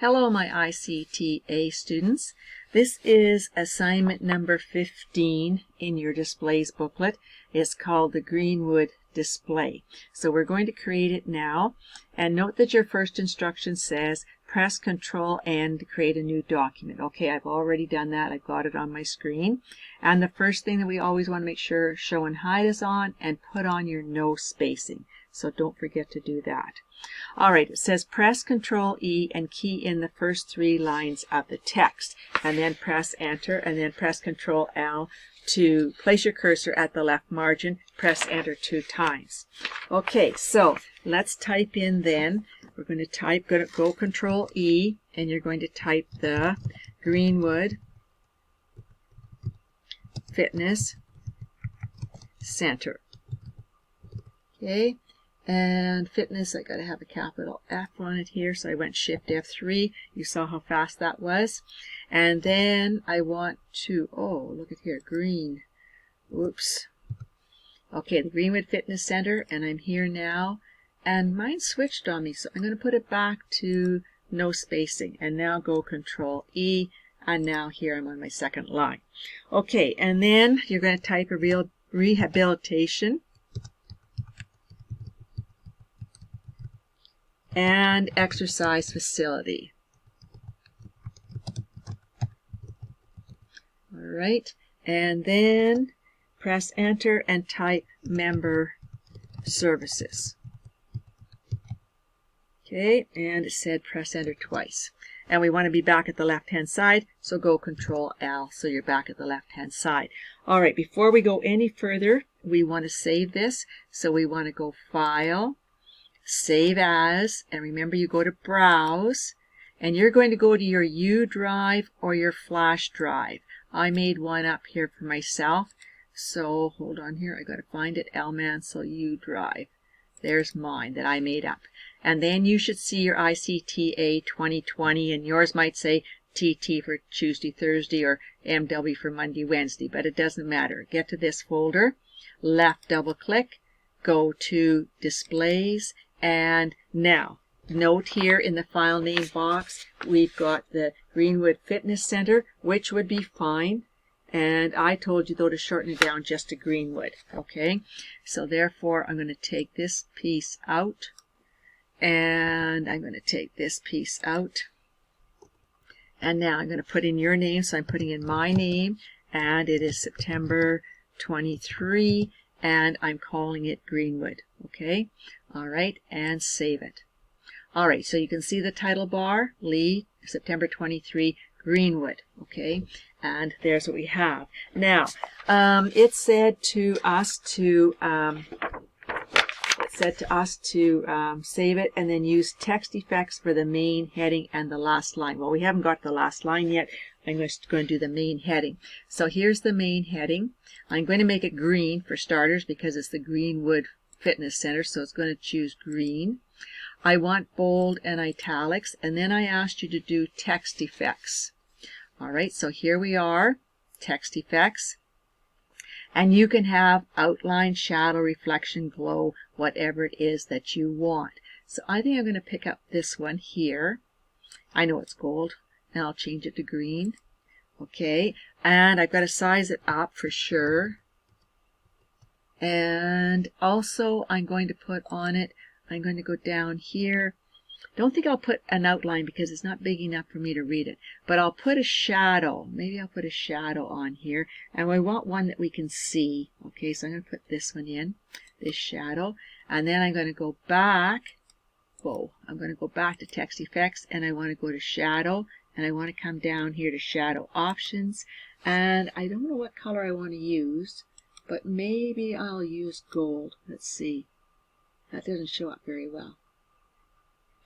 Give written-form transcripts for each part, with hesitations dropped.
Hello, my ICTA students. This is assignment number 15 in your displays booklet. It's called the Greenwood display. So we're going to create it now. And note that your first instruction says press Control N to create a new document. Okay, I've already done that. I've got it on my screen. And the first thing that we always want to make sure show and hide is on, and put on your no spacing. So don't forget to do that. All right, it says press Control E and key in the first 3 lines of the text, and then press Enter, and then press Control L to place your cursor at the left margin. Press Enter 2 times. Okay, so let's type in then. We're going to go Control E, and you're going to type the Greenwood Fitness Center. Okay. And fitness, I got to have a capital F on it here, so I went Shift F3. You saw how fast that was. And then I want to, oh, look at here, green. Whoops. Okay, the Greenwood Fitness Center, and I'm here now. And mine switched on me, so I'm going to put it back to no spacing. And now go Control E, and now here I'm on my second line. Okay, and then you're going to type a real rehabilitation and exercise facility. All right, and then press Enter and type member services. Okay, and it said press Enter twice. And we want to be back at the left-hand side, so go Control L, so you're back at the left-hand side. All right, before we go any further, we want to save this, so we want to go File, Save As, and remember you go to Browse, and you're going to go to your U drive or your flash drive. I made one up here for myself, so hold on here, I got to find it, Elmansell U drive. There's mine that I made up. And then you should see your ICTA 2020, and yours might say TT for Tuesday, Thursday, or MW for Monday, Wednesday, but it doesn't matter. Get to this folder, left double click, go to Displays, and now, note here in the file name box, we've got the Greenwood Fitness Center, which would be fine. And I told you, though, to shorten it down just to Greenwood. Okay? So, therefore, I'm going to take this piece out. And I'm going to take this piece out. And now I'm going to put in your name. So, I'm putting in my name. And it is September 23. And I'm calling it Greenwood. Okay? All right, and save it. All right, so you can see the title bar, Lee, September 23, Greenwood. Okay, and there's what we have. Now, it said to us to save it and then use text effects for the main heading and the last line. Well, we haven't got the last line yet. I'm just going to do the main heading. So here's the main heading. I'm going to make it green for starters because it's the Greenwood Fitness Center, so it's going to choose green. I want bold and italics, and then I asked you to do text effects. All right, so here we are, text effects. And you can have outline, shadow, reflection, glow, whatever it is that you want. So I think I'm going to pick up this one here. I know it's gold, and I'll change it to green. Okay, and I've got to size it up for sure. And also I'm going to put on it, I'm going to go down here. Don't think I'll put an outline because it's not big enough for me to read it. But I'll put a shadow. Maybe I'll put a shadow on here. And we want one that we can see. Okay, so I'm going to put this one in, this shadow. And then I'm going to go back. Whoa, I'm going to go back to text effects, and I want to go to shadow. And I want to come down here to shadow options. And I don't know what color I want to use. But maybe I'll use gold. Let's see. That doesn't show up very well.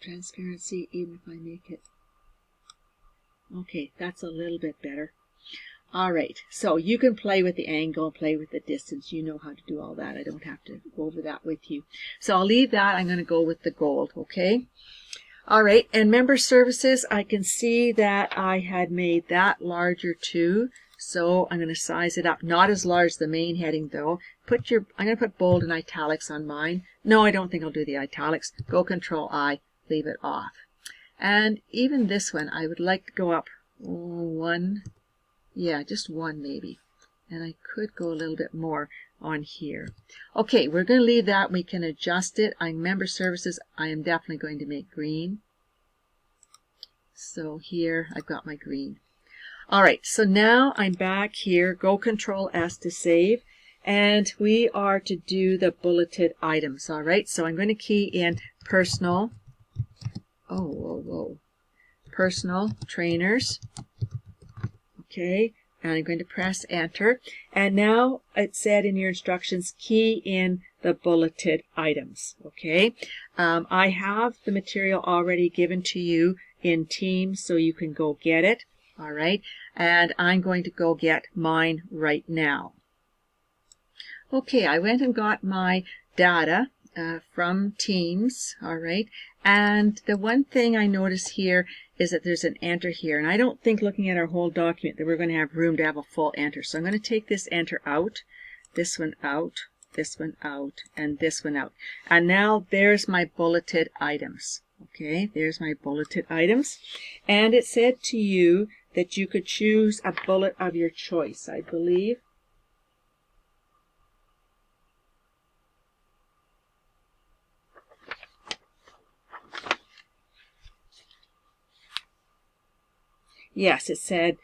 Transparency, even if I make it. Okay, that's a little bit better. All right, so you can play with the angle, play with the distance. You know how to do all that. I don't have to go over that with you. So I'll leave that. I'm going to go with the gold, okay? All right, and member services, I can see that I had made that larger too. So I'm going to size it up. Not as large as the main heading though. I'm going to put bold and italics on mine. No, I don't think I'll do the italics. Go Control I, leave it off. And even this one, I would like to go up one, yeah, just one maybe. And I could go a little bit more on here. Okay, we're going to leave that. We can adjust it. I member services, I am definitely going to make green. So here I've got my green. All right, so now I'm back here. Go Control S to save. And we are to do the bulleted items. All right, so I'm going to key in personal. Personal trainers. Okay, and I'm going to press enter. And now it said in your instructions, key in the bulleted items. Okay, I have the material already given to you in Teams, so you can go get it. All right, and I'm going to go get mine right now. Okay, I went and got my data from Teams. All right, and the one thing I notice here is that there's an enter here, and I don't think, looking at our whole document, that we're going to have room to have a full enter. So I'm going to take this enter out, this one out, this one out, and this one out. And now there's my bulleted items. Okay, there's my bulleted items. And it said to you that you could choose a bullet of your choice, I believe. Yes, it said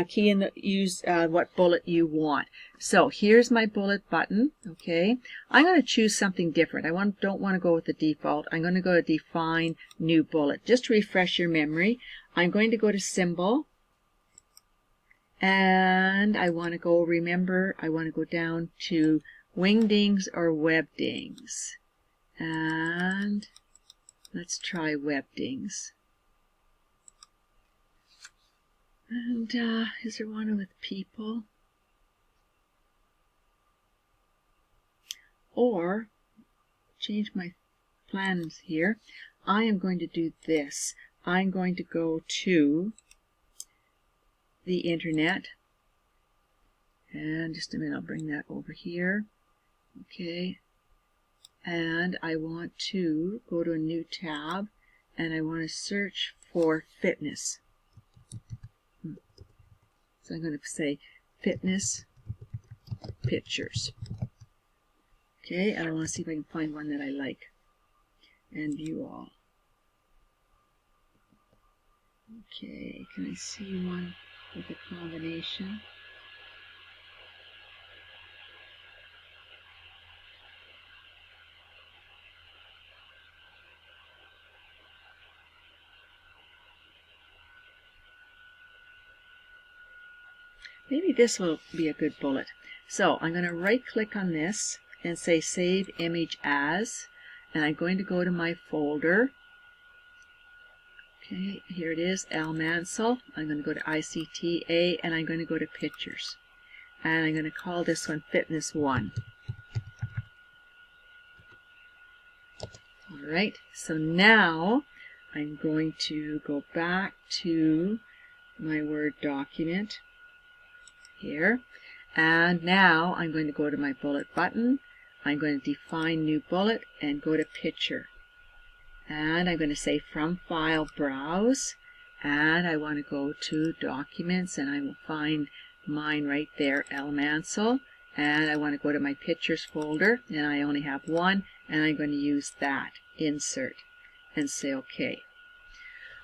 key in the use what bullet you want. So here's my bullet button. Okay, I'm going to choose something different. I don't want to go with the default. I'm going to go to define new bullet. Just to refresh your memory, I'm going to go to symbol, and I want to go, remember, I want to go down to wingdings or webdings, and let's try webdings. And is there one with people? Or, change my plans here. I am going to do this. I'm going to go to the internet. And just a minute, I'll bring that over here. Okay. And I want to go to a new tab. And I want to search for fitness. So I'm going to say fitness pictures. Okay, and I want to see if I can find one that I like. And view all. Okay, can I see one with a combination? Maybe this will be a good bullet. So I'm going to right click on this and say save image as, and I'm going to go to my folder. Okay, here it is, Al Mansell. I'm going to go to ICTA, and I'm going to go to pictures. And I'm going to call this one Fitness 1. Alright, so now I'm going to go back to my Word document here, and now I'm going to go to my bullet button. I'm going to define new bullet and go to picture, and I'm going to say from file browse, and I want to go to documents, and I will find mine right there, L Mansell, and I want to go to my pictures folder, and I only have one, and I'm going to use that, insert, and say OK.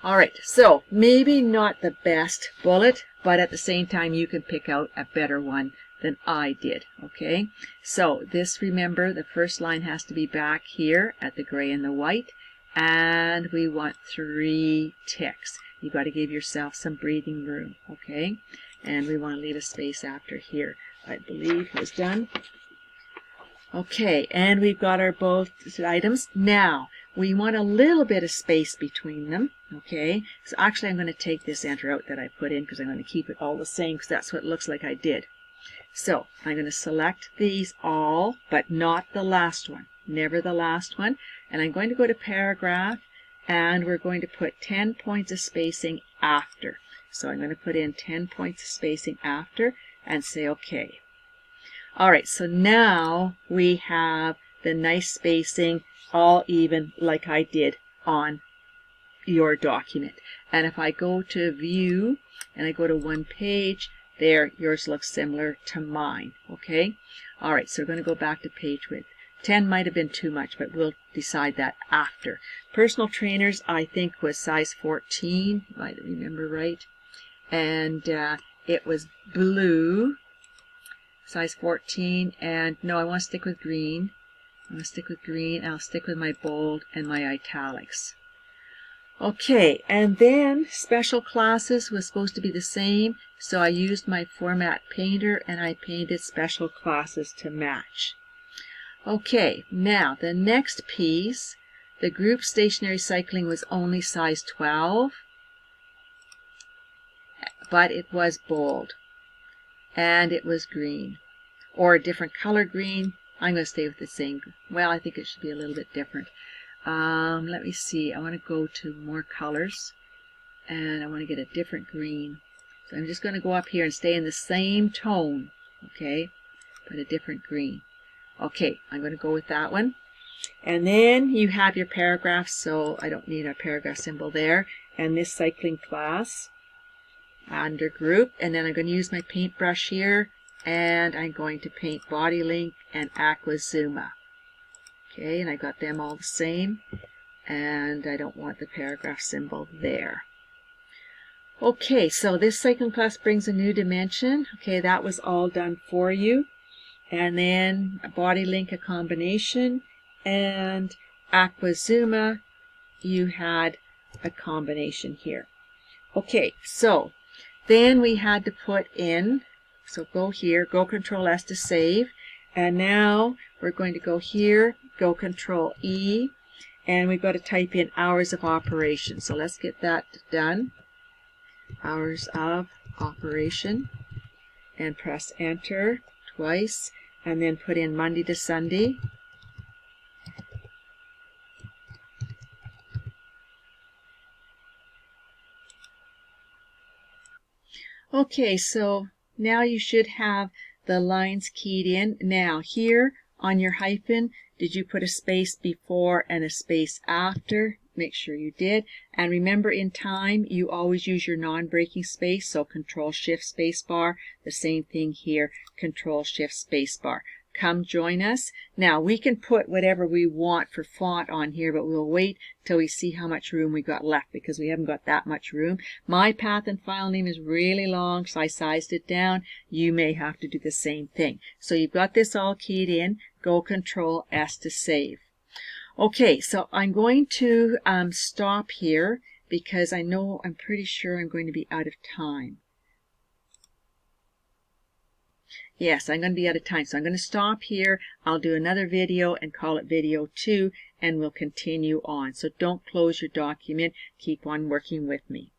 Alright, so maybe not the best bullet, but at the same time you can pick out a better one than I did. Okay, so this, remember, the first line has to be back here at the gray and the white, and we want 3 ticks. You got to give yourself some breathing room. Okay, and we want to leave a space after here. I believe it was done. Okay, and we've got our both items. Now we want a little bit of space between them. Okay, so actually I'm going to take this enter out that I put in, because I'm going to keep it all the same, because that's what it looks like I did. So I'm going to select these all, but not the last one, never the last one, and I'm going to go to paragraph, and we're going to put 10 points of spacing after. So I'm going to put in 10 points of spacing after and say OK. Alright, so now we have the nice spacing all even like I did on your document. And if I go to view and I go to one page, there, yours looks similar to mine. Okay? All right, so we're going to go back to page width. 10 might have been too much, but we'll decide that after. Personal trainers, I think, was size 14, if I remember right. And it was blue, size 14. And no, I want to stick with green. I'm going to stick with green. I'll stick with my bold and my italics. Okay, and then special classes was supposed to be the same, so I used my format painter and I painted special classes to match. Okay, now the next piece, the group stationary cycling was only size 12, but it was bold and it was green, or a different color green. I'm going to stay with the same. Well, I think it should be a little bit different. Let me see. I want to go to more colors and I want to get a different green. So I'm just going to go up here and stay in the same tone. Okay, but a different green. Okay, I'm going to go with that one. And then you have your paragraph, so I don't need a paragraph symbol there. And this cycling class under group. And then I'm going to use my paintbrush here. And I'm going to paint Body Link and Aqua Zuma. Okay, and I got them all the same. And I don't want the paragraph symbol there. Okay, so this cycling class brings a new dimension. Okay, that was all done for you. And then a Body Link, a combination. And Aqua Zuma, you had a combination here. Okay, so then we had to put in, so go here, go Control S to save. And now we're going to go here, go Control E, and we've got to type in hours of operation. So let's get that done. Hours of operation, and press enter twice, and then put in Monday to Sunday. Okay, so now you should have the lines keyed in. Now here on your hyphen, did you put a space before and a space after? Make sure you did. And remember, in time, you always use your non-breaking space. So Control-Shift spacebar. The same thing here. Control-Shift spacebar. Come join us. Now, we can put whatever we want for font on here, but we'll wait till we see how much room we got left because we haven't got that much room. My path and file name is really long, so I sized it down. You may have to do the same thing. So you've got this all keyed in. Go Control S to save. Okay, so I'm going to stop here because I'm pretty sure I'm going to be out of time. Yes, I'm going to be out of time, so I'm going to stop here. I'll do another video and call it video 2, and we'll continue on. So don't close your document. Keep on working with me.